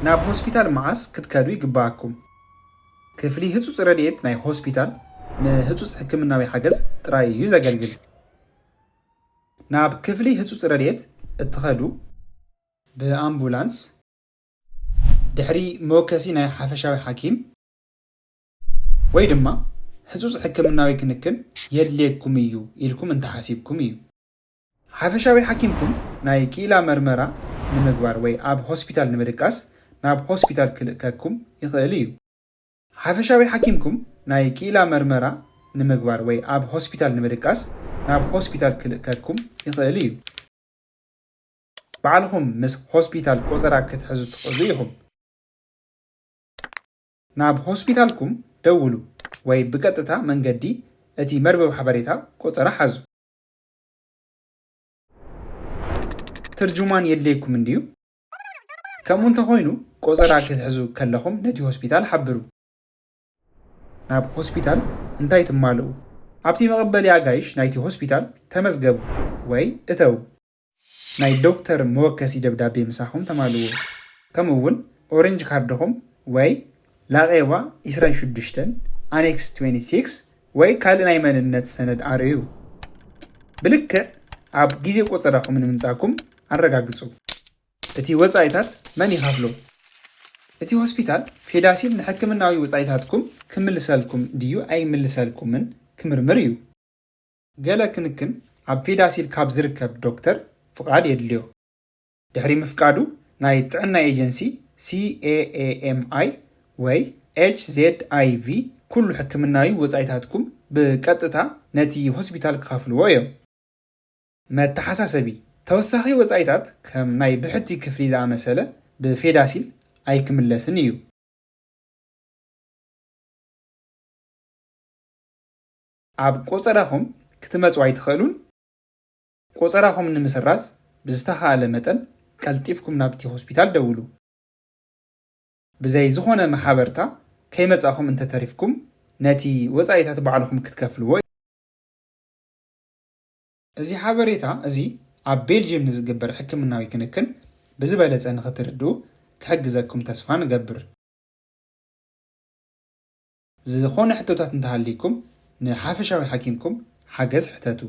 ናብ ሆስፒታል ማዓስ ክትከዱ ይግባአኩም ክፍሊ ህጹጽ ረድኤት ናይ ሆስፒታል ንህጹጽ ሕክምናዊ ሓገዝ ጥራይ እዩ ዘገልግል ናብ ክፍሊ ህጹጽ ረድኤት እትኸዱ ብኣምቡላንስ ድሕሪ ሞከሲ ናይ ሓፈሻዊ ሓኪም ወይ ድማ ህጹጽ ሕክምናዊ ክንክን የድልየኩም እዩ ኢልኩም እንተሓሲብኩም እዩ ሓፈሻዊ ሓኪምኩም ናይ ኪላ መርመራ ንምግባር ወይ ኣብ ሆስፒታል ንምድቃስ ናብ ሆስፒታል ክልእከኩም ይኽእል እዩ ሓፈሻዊ ሓኪምኩም ናይ ኪላ መርመራ ንምግባር ወይ ኣብ ሆስፒታል ንምድቃስ ናብ ሆስፒታል ክልእከኩም ይኽእል እዩ ባዕልኩም ምስ ሆስፒታል ቆፀራ ክትሕዙ ትኽእሉ ኢኹም ናብ ሆስፒታልኩም ደውሉ ወይ ብቀጥታ መንገዲ እቲ መርበብ ሓበሬታ ቆፀራ ሓዙ ትርጁማን የድልየኩም እንድዩ ከምኡ እንተኾይኑ ቆፀራ ክትሕዙ ከለኹም ነቲ ሆስፒታል ሓብሩ ናብ ሆስፒታል እንታይ ትማልኡ ኣብቲ መቐበሊ ኣጋይሽ ናይቲ ሆስፒታል ተመዝገቡ ወይ እተው ናይ ዶክተር መወከሲ ደብዳቤ ምሳኹም ተማልዎ ከምኡውን ኦሬንጅ ካርድኹም ወይ ላቐዋ 26 ኣኔክስ 26 ወይ ካልእ ናይ መንነት ሰነድ ኣርዩ ብልክዕ ኣብ ግዜ ቆፀራኹም ንምምጻእኩም ኣረጋግጹ እቲ ወጻኢታት መን ይኸፍሎ እቲ ሆስፒታል ፌዳሲል ንሕክምናዊ ወጻኢታትኩም ክምልሰልኩም ድዩ ኣይምልሰልኩምን ክምርምር እዩ ገለ ክንክን ኣብ ፌዳሲል ካብ ዝርከብ ዶክተር ፍቃድ የድልዮ ድሕሪ ምፍቃዱ ናይ ጥዕና ኤጀንሲ CAAMI ወይ HZIV ኩሉ ሕክምናዊ ወጻኢታትኩም ብቀጥታ ነቲ ሆስፒታል ክኸፍልዎ እዮም መተሓሳሰቢ ተወሳኺ ወጻኢታት ከም ናይ ብሕቲ ክፍሊ ዝኣመሰለ ብፌዳሲል ኣይክምለስን እዩ ኣብ ቆፀራኹም ክትመጽኡ ኣይትኽእሉን ቆፀራኹም ንምስራዝ ብዝተኻእለ መጠን ቀልጢፍኩም ናብቲ ሆስፒታል ደውሉ ብዘይ ዝኾነ ማሕበርታ ከይመጻኹም እንተተሪፍኩም ነቲ ወጻኢታት ባዕልኩም ክትከፍልዎ እዚ ሓበሬታ እዚ ኣብ ቤልጅየም ንዝግበር ሕክምናዊ ክንክን ብዝበለጸ ንኽትርድኡ ክሕግዘኩም ተስፋ ንገብር ዝኾነ ሕቶታት እንተሃልይኩም ንሓፈሻዊ ሓኪምኩም ሓገዝ ሕተቱ